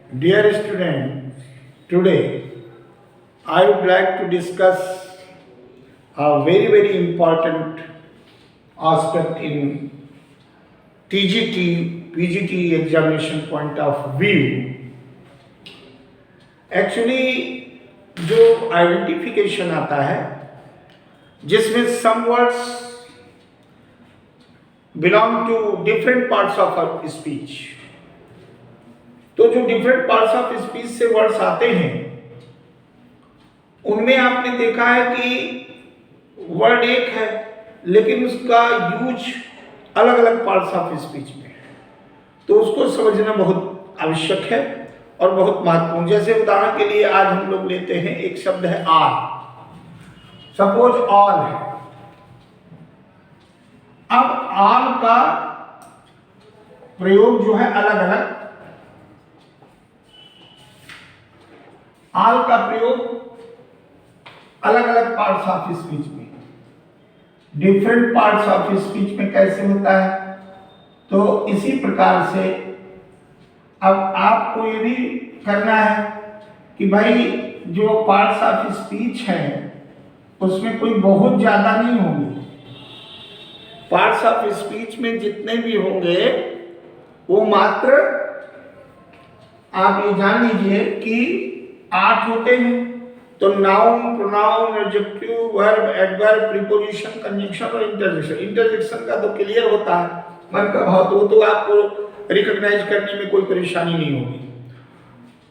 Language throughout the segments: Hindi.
Dear students, today I would like to discuss a very important aspect in TGT, PGT examination point of view. Actually, जो आइडेंटिफिकेशन आता है जिसमें some words belong to different parts of speech, तो जो डिफरेंट पार्ट्स ऑफ स्पीच से वर्ड्स आते हैं उनमें आपने देखा है कि वर्ड एक है लेकिन उसका यूज अलग अलग पार्ट्स ऑफ स्पीच में है, तो उसको समझना बहुत आवश्यक है और बहुत महत्वपूर्ण। जैसे उदाहरण के लिए आज हम लोग लेते हैं एक शब्द है आल। सपोज ऑल है। अब आल का प्रयोग जो है अलग अलग, आल का प्रयोग अलग अलग पार्ट्स ऑफ स्पीच में, डिफरेंट पार्ट्स ऑफ स्पीच में कैसे होता है, तो इसी प्रकार से अब आपको ये भी करना है कि भाई जो पार्ट्स ऑफ स्पीच है उसमें कोई बहुत ज्यादा नहीं होंगे। पार्ट्स ऑफ स्पीच में जितने भी होंगे वो मात्र आप ये जान लीजिए कि 8 होते हैं। तो noun, pronoun, adjective, verb, adverb, preposition, conjunction और इंटरजेक्शन। इंटरजेक्शन का तो क्लियर होता है, मन का भाव, तो आपको रिकॉग्नाइज करने में कोई परेशानी नहीं होगी।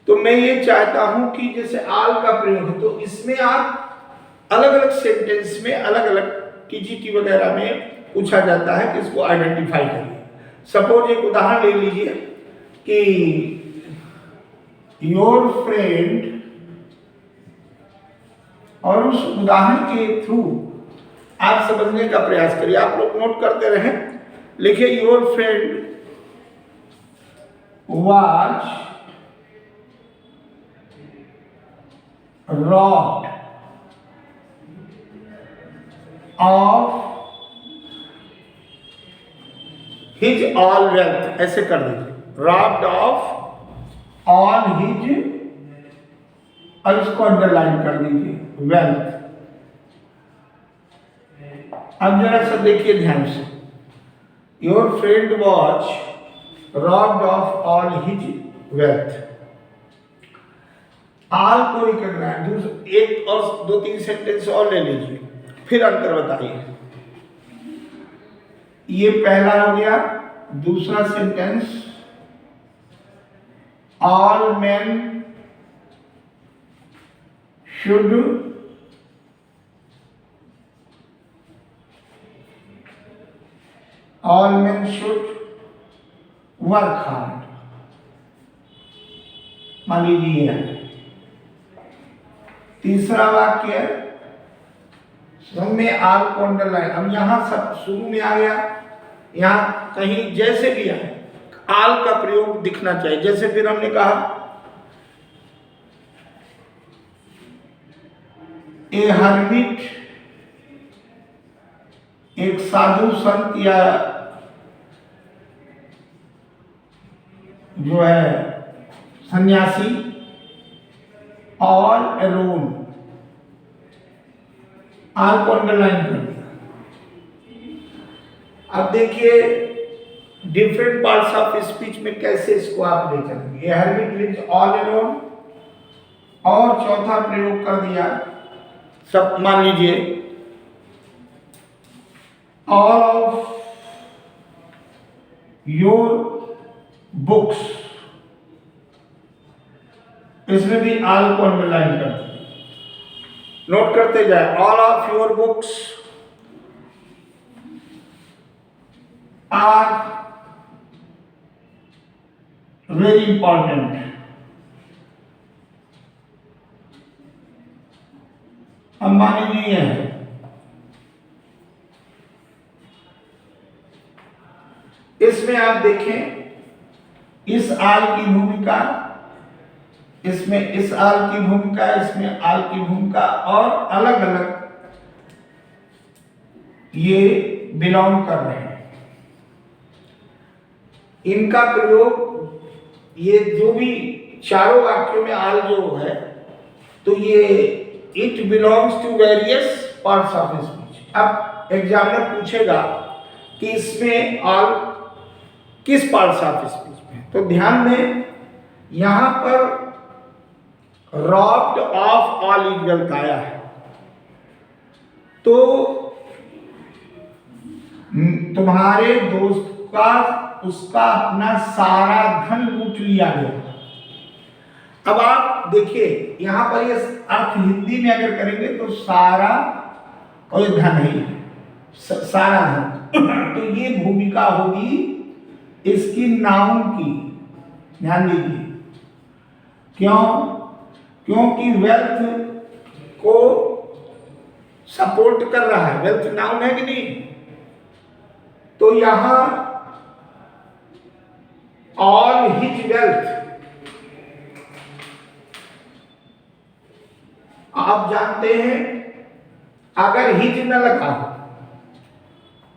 तो मैं ये चाहता हूं कि जैसे आल का प्रयोग है तो इसमें आप अलग अलग सेंटेंस में अलग अलग टीजीटी वगैरह में पूछा जाता है कि इसको आइडेंटिफाई करिए। सपोज एक उदाहरण ले लीजिए कि योर फ्रेंड, और उस उदाहरण के थ्रू आप समझने का प्रयास करिए। आप लोग नोट करते रहें, लिखिए your friend was robbed of his all wealth, ऐसे कर दीजिए, robbed of all his, और इसको अंडरलाइन कर दीजिए, wealth। अब जरा सा देखिए ध्यान से, your friend was robbed of all his wealth। आल को रिकॉग्नाइज, एक और 2-3 सेंटेंस और ले लीजिए, फिर अंतर बताइए। ये पहला हो गया। दूसरा sentence, all man should work hard, मान लीजिए। तीसरा वाक्य में आल को अंडरलाइन। अब यहां सब शुरू में आ गया, यहां कहीं जैसे भी आए आल का प्रयोग दिखना चाहिए। जैसे फिर हमने कहा ए हर्मिट, एक साधु संत या जो है सन्यासी, ऑल एलोन, आल को अंडरलाइन कर दिया। अब देखिए डिफरेंट पार्ट्स ऑफ स्पीच में कैसे इसको आप ले चलेंगे। हर्मिट लिव्स ऑल एलोन, और चौथा प्रयोग कर दिया, सब मान लीजिए ऑल ऑफ योर बुक्स, इसमें भी आल को अंडरलाइन कर दिया। नोट करते जाए, all of your books are very important. अब मान लीजिए इसमें आप देखें इस आल की भूमिका, इसमें इस आल की भूमिका, इसमें आल की भूमिका, और अलग अलग ये बिलोंग कर रहे हैं। इनका प्रयोग, ये जो भी चारों वाक्यों में आल जो है तो ये it belongs to various parts of speech. अब एग्जामिनर पूछेगा कि इसमें आल किस पार्ट्स ऑफ स्पीच में, तो ध्यान दें यहां पर robbed of all is wealth आया है, तो तुम्हारे दोस्त का उसका अपना सारा धन लूट लिया गया। अब आप देखिए यहां पर ये अर्थ हिंदी में अगर करेंगे तो सारा कोई धन ही सारा धन, तो ये भूमिका होगी इसकी नाउन की। ध्यान दीजिए क्यों, क्योंकि वेल्थ को सपोर्ट कर रहा है, वेल्थ नाउन है कि नहीं, तो यहां ऑल हिज वेल्थ, आप जानते हैं अगर हिज न लगा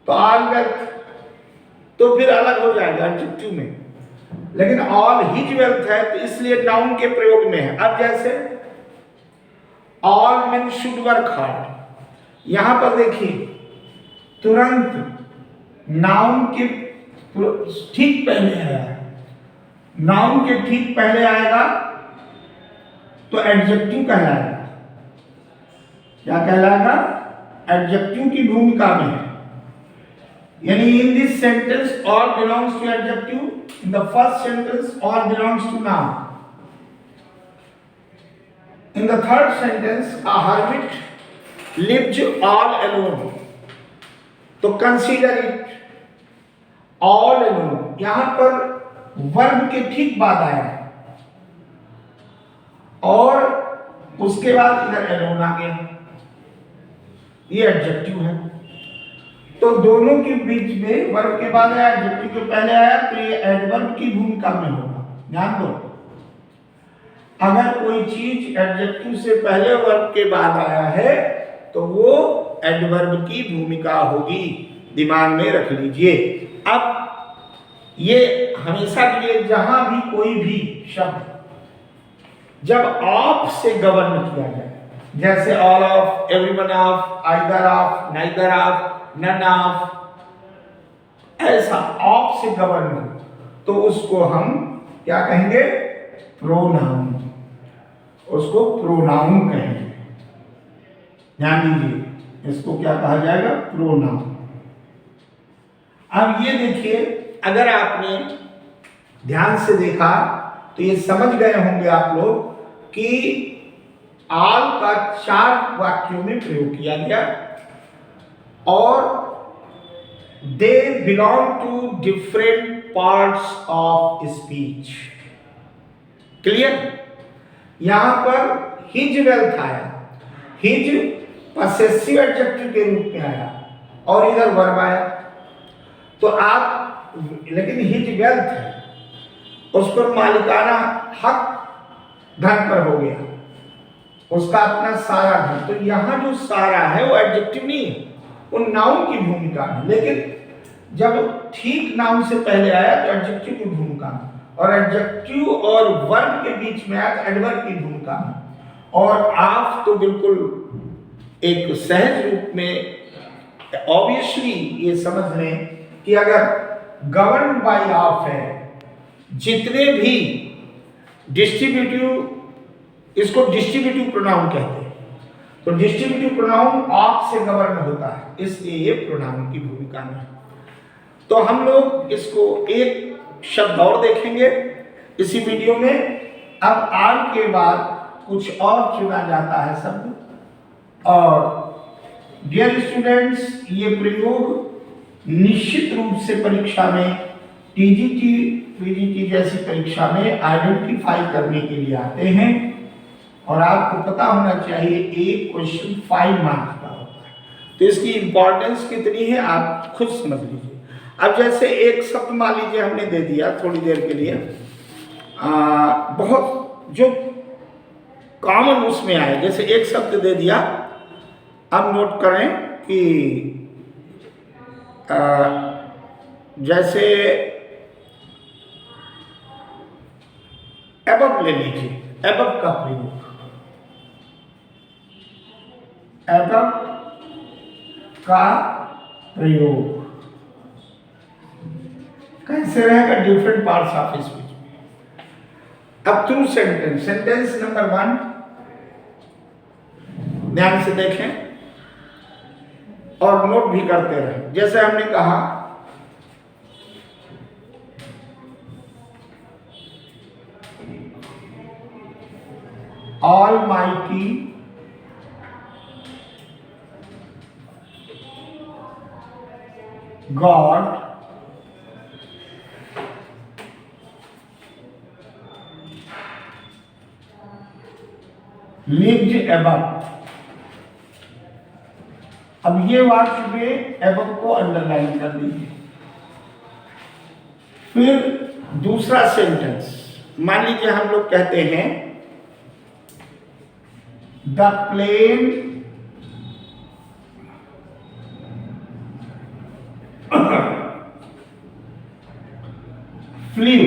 तो ऑल वेल्थ तो फिर अलग हो जाएगा एडजेक्टिव में, लेकिन ऑल हिज वेल्थ है तो इसलिए नाउन के प्रयोग में है। अब जैसे all main should work hard, यहां पर देखिए तुरंत नाउन के ठीक पहले आया, नाउन के ठीक पहले आएगा तो एडजेक्टिव कहलाएगा। क्या कहलाएगा? एडजेक्टिव की भूमिका में है, यानी in this sentence all belongs to adjective, in the first sentence all belongs to noun, in the third sentence a hermit lives all alone, तो कंसीडर इट ऑल अलोन, यहां पर वर्ब के ठीक बाद आया और उसके बाद इधर अलोन आ गया, ये एडजेक्टिव है। तो दोनों के बीच में वर्ब के बाद आया, एडजेक्टिव के पहले आया, तो ये एडवर्ब की भूमिका में होगा। ध्यान दो, अगर कोई चीज एडजेक्टिव से पहले वर्ब के बाद आया है तो वो एडवर्ब की भूमिका होगी, दिमाग में रख लीजिए। अब ये हमेशा के लिए जहां भी कोई भी शब्द जब ऑफ से गवर्न किया जाए, जैसे all of, everyone of, either of, neither of, none of, ऐसा ऑफ से गवर्न हो तो उसको हम क्या कहेंगे? प्रोनाउन, उसको प्रोनाउन कहेंगे। ध्यान दीजिए, इसको क्या कहा जाएगा? प्रोनाउन। अब ये देखिए, अगर आपने ध्यान से देखा तो ये समझ गए होंगे आप लोग कि ऑल का 4 वाक्यों में प्रयोग किया गया और they belong to different parts of speech. Clear? यहां पर हिज वेल्थ आया, हिज पसेसिव एडजेक्टिव के रूप में आया और इधर वर्ब आया, तो आप, लेकिन हिज वेल्थ है, उस पर मालिकाना हक धन पर हो गया, उसका अपना सारा धन, तो यहां जो सारा है वो एडजेक्टिव नहीं है, वो नाउन की भूमिका में, लेकिन जब ठीक नाउन से पहले आया तो एडजेक्टिव की भूमिका में, और एडजेक्टिव और वर्ब के बीच में आया तो एडवर्ब की भूमिका में। और आप तो बिल्कुल एक सहज रूप में ऑब्वियसली ये समझ लें कि अगर गवर्न बाय ऑफ है, जितने भी डिस्ट्रीब्यूटिव, इसको डिस्ट्रीब्यूटिव प्रोनाउन कहते हैं, तो डिस्ट्रीब्यूटिव प्रोनाउन ऑफ से गवर्न होता है, इसलिए ये प्रोनाउन की भूमिका में है। तो हम लोग इसको एक शब्द और देखेंगे इसी वीडियो में। अब आल के बाद कुछ और चुना जाता है शब्द, और डियर स्टूडेंट्स, ये प्रयोग निश्चित रूप से परीक्षा में टीजीटी, पीजीटी जैसी परीक्षा में आइडेंटिफाई करने के लिए आते हैं, और आपको पता होना चाहिए एक क्वेश्चन 5 मार्क्स का होता है, तो इसकी इंपॉर्टेंस कितनी है आप खुद समझ लीजिए। अब जैसे एक शब्द मान लीजिए हमने दे दिया थोड़ी देर के लिए, बहुत जो कॉमन उसमें आए, जैसे एक शब्द दे दिया, अब नोट करें कि जैसे एबव ले लीजिए, एबव का प्रयोग, एबव का प्रयोग कैसे रहेगा? डिफरेंट पार्ट्स ऑफ स्पीच में। अब थ्रू सेंटेंस, सेंटेंस नंबर 1 ध्यान से देखें और नोट भी करते रहें। जैसे हमने कहा Almighty God lived above। अब ये वाक्य में एबव को अंडरलाइन कर दीजिए। फिर दूसरा सेंटेंस, मान लीजिए हम लोग कहते हैं the plane flew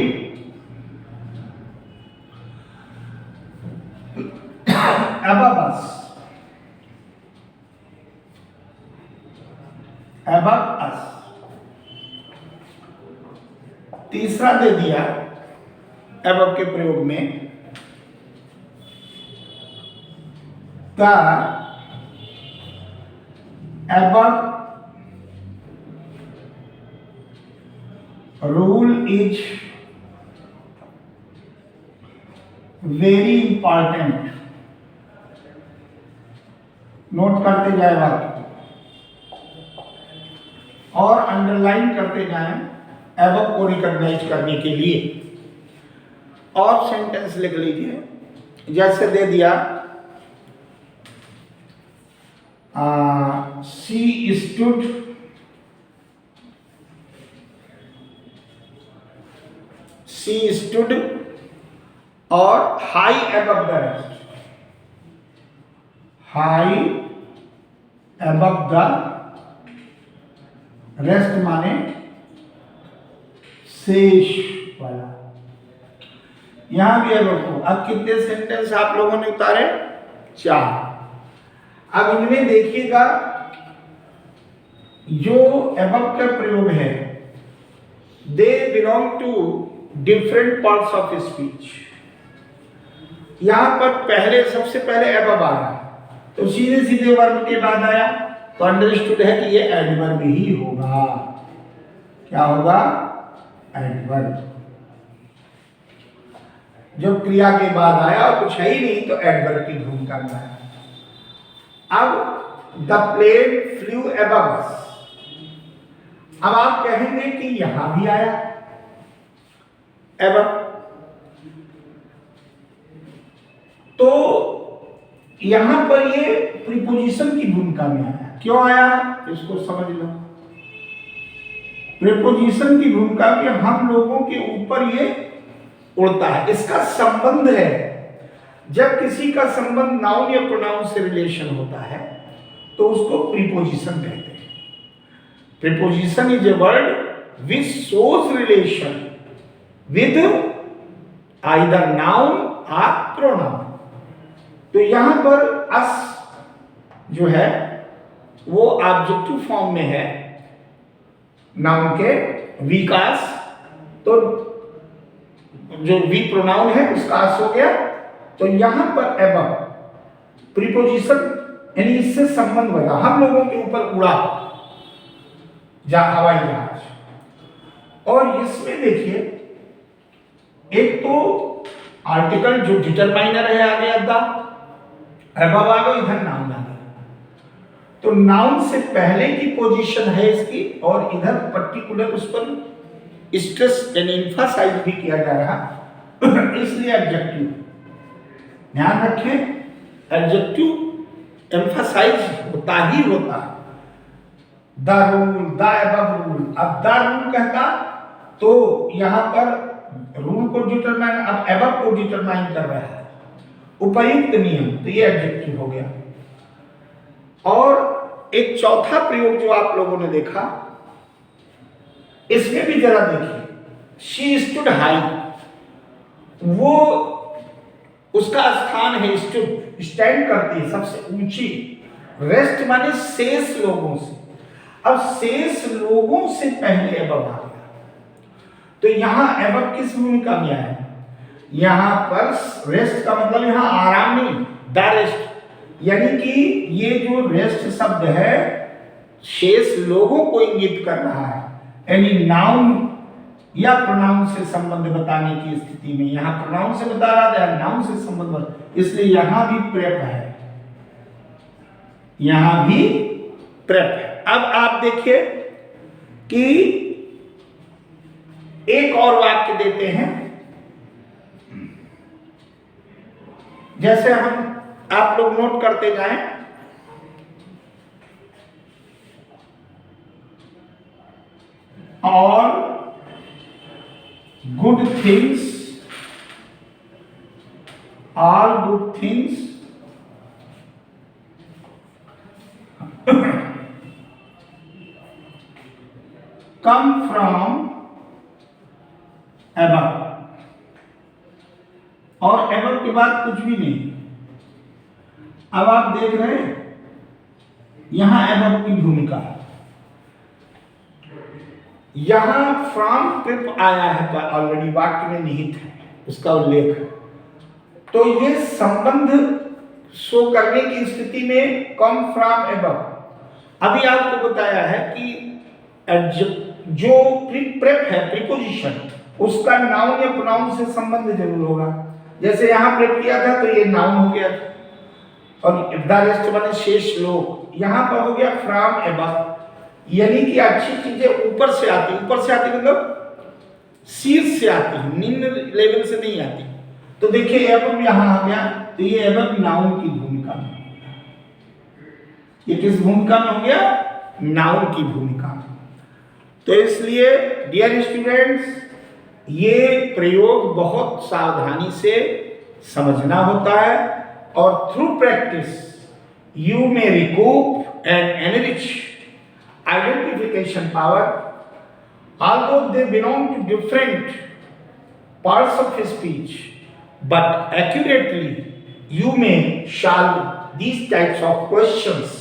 above us, above us। तीसरा दे दिया above के प्रयोग में, the above rule is very important। Note करते जाए वाक्य और अंडरलाइन करते जाएं एबव को रिकॉग्नाइज करने के लिए। और सेंटेंस लिख लीजिए, जैसे दे दिया she stood और high above the rest, high above the rest माने शेष वाला। यहां भी above को। अब कितने सेंटेंस आप लोगों ने उतारे? 4। अब इनमें देखिएगा जो above का प्रयोग है, they belong to different parts of speech। यहां पर पहले सबसे पहले above आ रहा, तो सीधे सीधे वर्ब के बाद आया, तो अंडरस्टूड है कि ये एडवर्ब ही होगा। क्या होगा? एडवर्ब। जब क्रिया के बाद आया और कुछ है ही नहीं, तो एडवर्ब की भूमिका में आया। अब the plane flew above us, अब आप कहेंगे कि यहां भी आया अबव, तो यहां पर ये प्रीपोजिशन की भूमिका में आया। क्यों आया? इसको समझ लो। प्रीपोजिशन की भूमिका में हम लोगों के ऊपर ये उड़ता है। इसका संबंध है, जब किसी का संबंध नाउन या प्रोनाउन से रिलेशन होता है तो उसको प्रीपोजिशन कहते हैं। Preposition is a word which shows relation with either noun और प्रोनाउन। तो यहां पर अस जो है वो ऑब्जेक्टिव फॉर्म में है नाउन के, वी का अस, तो जो वी प्रोनाउन है उसका अस हो गया। तो यहां पर अबव प्रीपोजिशन यानी इससे संबंध बना, हम लोगों के ऊपर उड़ा हवाई जहाज। और इसमें देखिए एक तो आर्टिकल जो डिटरमाइनर है आ गया द, अबव आ गया, इधर नाउन आ गया। तो नाउन से पहले की पोजीशन है इसकी, और इधर पर्टिकुलर उस पर स्ट्रेस यानी एम्फसाइज भी किया जा रहा, इसलिए एडजेक्टिव। ध्यान रखें, एडजेक्टिव एम्फसाइज होता ही होता। The rule, the above rule. अब द रूल कहता तो यहां पर रूल को डिटरमाइन, अब अबव को डिटरमाइन कर रहा है, उपयुक्त नियम, तो ये एडजेक्टिव हो गया। और एक चौथा प्रयोग जो आप लोगों ने देखा, इसमें भी जरा देखिए, शी स्टूड हाई। वो उसका स्थान है स्टूड, स्टैंड करती है सबसे ऊंची। रेस्ट माने शेष लोगों से। अब शेष लोगों से पहले एबव आ गया, तो यहां एबव किस भूमिका में आया? यहां पर रेस्ट का मतलब यहां आराम नहीं, द रेस्ट, यानी कि ये जो रेस्ट शब्द है शेष लोगों को इंगित कर रहा है। यानी नाउन या प्रोनाउन से संबंध बताने की स्थिति में, यहां प्रोनाउन से बता रहा था, नाउन से संबंध, इसलिए यहां भी प्रेप है, यहां भी प्रेप है। अब आप देखिए कि एक और वाक्य देते हैं, जैसे हम आप लोग नोट करते जाएं। और good things, all good things come from above, और above के बाद कुछ भी नहीं। अब आप देख रहे हैं यहां above की भूमिका, यहां फ्रॉम प्रिप आया है, ऑलरेडी वाक्य में निहित है, उसका उल्लेख है। तो ये संबंध शो करने की स्थिति में कम फ्रॉम एबव। अभी आपको बताया है कि जो प्रेप है प्रीपोजिशन, उसका नाउन या प्रोनाउन से संबंध जरूर होगा। जैसे यहां प्रेप किया था तो ये नाउन हो गया था, और द रेस्ट माने शेष लोग, यहां पर हो गया फ्रॉम एबव, यानी कि अच्छी चीजें ऊपर से आती, ऊपर से आती मतलब शीर्ष से आती है, निम्न लेवल से नहीं आती। तो देखिए एबव यहां आ गया, तो ये एबव नाउन की भूमिका में, ये किस भूमिका में हो गया? नाउन की भूमिका में। तो इसलिए डियर स्टूडेंट्स, ये प्रयोग बहुत सावधानी से समझना होता है, और through practice you may recoup and enrich identification power, although they belong to different parts of speech, but accurately you may solve these types of questions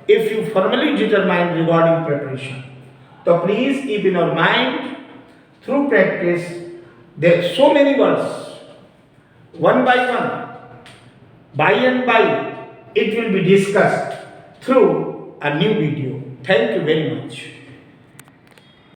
if you formally determine regarding preparation. So please keep in your mind, through practice there are so many words, one by one, by and by it will be discussed through a new video. Thank you very much.